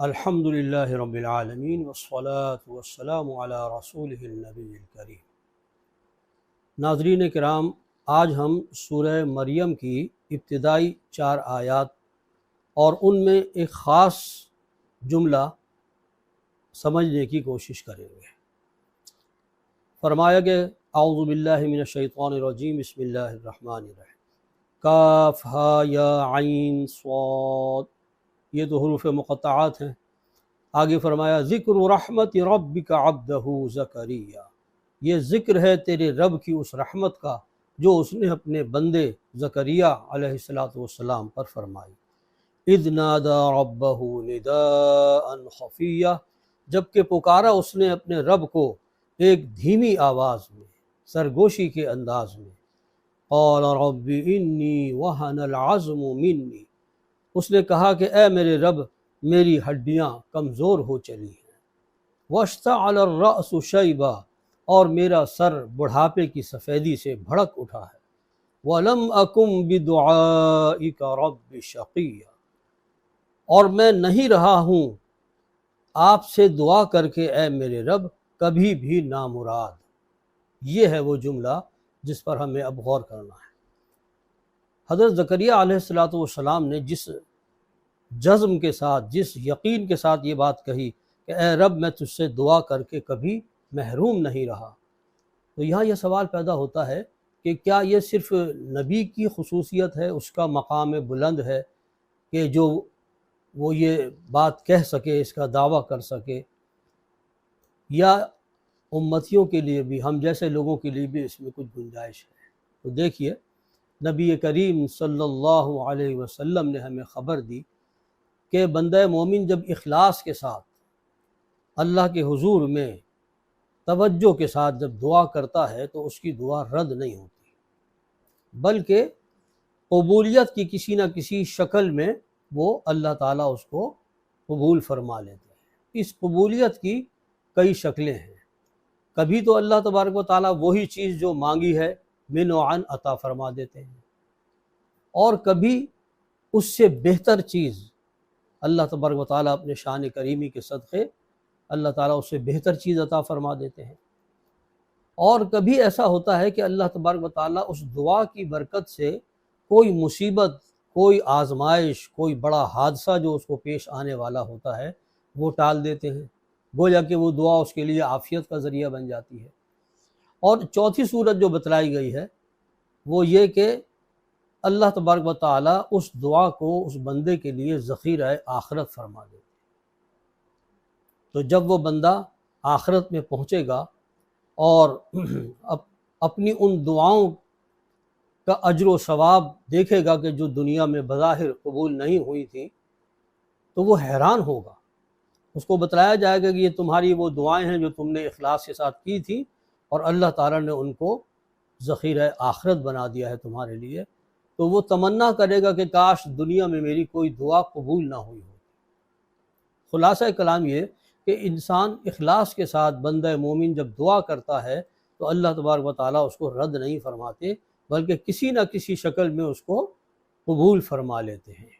الحمدللہ رب العالمین والصلاة والسلام علی رسولہ النبی الکریم۔ ناظرین کرام، آج ہم سورہ مریم کی ابتدائی 4 آیات اور ان میں ایک خاص جملہ سمجھنے کی کوشش کریں گے۔ فرمایا کہ اعوذ باللہ من الشیطان الرجیم، بسم اللہ الرحمن الرحیم، کاف ہا یا عین صاد، یہ تو حروف مقطعات ہیں۔ آگے فرمایا ذکر رحمت ربک عبدہ زکریا، یہ ذکر ہے تیرے رب کی اس رحمت کا جو اس نے اپنے بندے زکریا علیہ السلام پر فرمائی۔ اذ نادى ربہ نداء خفیہ، جبکہ پکارا اس نے اپنے رب کو ایک دھیمی آواز میں، سرگوشی کے انداز میں۔ قال رب انی وہن العظم منی، اس نے کہا کہ اے میرے رب، میری ہڈیاں کمزور ہو چلی ہیں۔ واشتعل الرأس شیبا، اور میرا سر بڑھاپے کی سفیدی سے بھڑک اٹھا ہے۔ ولم اکن بدعائک رب شقیا، اور میں نہیں رہا ہوں آپ سے دعا کر کے اے میرے رب کبھی بھی نامراد۔ یہ ہے وہ جملہ جس پر ہمیں اب غور کرنا ہے۔ حضرت زکریا علیہ السلام نے جس جزم کے ساتھ، جس یقین کے ساتھ یہ بات کہی کہ اے رب میں تجھ سے دعا کر کے کبھی محروم نہیں رہا، تو یہاں یہ سوال پیدا ہوتا ہے کہ کیا یہ صرف نبی کی خصوصیت ہے، اس کا مقام بلند ہے کہ جو وہ یہ بات کہہ سکے، اس کا دعویٰ کر سکے، یا امتیوں کے لیے بھی، ہم جیسے لوگوں کے لیے بھی اس میں کچھ گنجائش ہے؟ تو دیکھیے، نبی کریم صلی اللہ علیہ وسلم نے ہمیں خبر دی کہ بندہ مومن جب اخلاص کے ساتھ اللہ کے حضور میں توجہ کے ساتھ جب دعا کرتا ہے تو اس کی دعا رد نہیں ہوتی، بلکہ قبولیت کی کسی نہ کسی شکل میں وہ اللہ تعالیٰ اس کو قبول فرما لیتے ہیں۔ اس قبولیت کی کئی شکلیں ہیں۔ کبھی تو اللہ تبارک و تعالیٰ وہی چیز جو مانگی ہے من و عن عطا فرما دیتے ہیں، اور کبھی اس سے بہتر چیز اللہ تبارک و تعالیٰ اپنے شان کریمی کے صدقے اللہ تعالیٰ اس سے بہتر چیز عطا فرما دیتے ہیں، اور کبھی ایسا ہوتا ہے کہ اللہ تبارک و تعالیٰ اس دعا کی برکت سے کوئی مصیبت، کوئی آزمائش، کوئی بڑا حادثہ جو اس کو پیش آنے والا ہوتا ہے وہ ٹال دیتے ہیں، گویا کہ وہ دعا اس کے لیے عافیت کا ذریعہ بن جاتی ہے۔ اور چوتھی صورت جو بتلائی گئی ہے وہ یہ کہ اللہ تبارک و تعالیٰ اس دعا کو اس بندے کے لیے ذخیرہ آخرت فرما دیتے ہیں۔ تو جب وہ بندہ آخرت میں پہنچے گا اور اپنی ان دعاؤں کا اجر و ثواب دیکھے گا کہ جو دنیا میں بظاہر قبول نہیں ہوئی تھیں، تو وہ حیران ہوگا۔ اس کو بتلایا جائے گا کہ یہ تمہاری وہ دعائیں ہیں جو تم نے اخلاص کے ساتھ کی تھیں، اور اللہ تعالیٰ نے ان کو ذخیرہ آخرت بنا دیا ہے تمہارے لیے۔ تو وہ تمنا کرے گا کہ کاش دنیا میں میری کوئی دعا قبول نہ ہوئی ہو۔ خلاصہ کلام یہ کہ انسان اخلاص کے ساتھ بندہ مومن جب دعا کرتا ہے تو اللہ تبارک و تعالیٰ اس کو رد نہیں فرماتے، بلکہ کسی نہ کسی شکل میں اس کو قبول فرما لیتے ہیں۔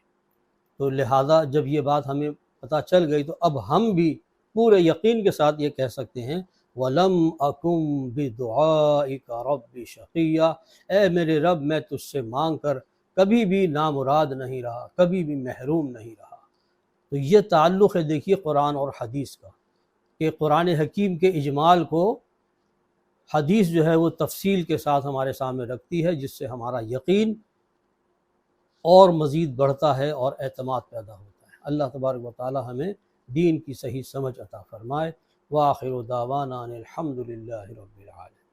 تو لہٰذا جب یہ بات ہمیں پتہ چل گئی تو اب ہم بھی پورے یقین کے ساتھ یہ کہہ سکتے ہیں وَلَمْ أَكُنْ بِدُعَائِكَ رَبِّ شَقِيًّا، اے میرے رب میں تجھ سے مانگ کر کبھی بھی نامراد نہیں رہا، کبھی بھی محروم نہیں رہا۔ تو یہ تعلق ہے دیکھیے قرآن اور حدیث کا، کہ قرآن حکیم کے اجمال کو حدیث جو ہے وہ تفصیل کے ساتھ ہمارے سامنے رکھتی ہے، جس سے ہمارا یقین اور مزید بڑھتا ہے اور اعتماد پیدا ہوتا ہے۔ اللہ تبارک و تعالی ہمیں دین کی صحیح سمجھ عطا فرمائے۔ وآخر دعوانا ان الحمد للہ رب العالمین۔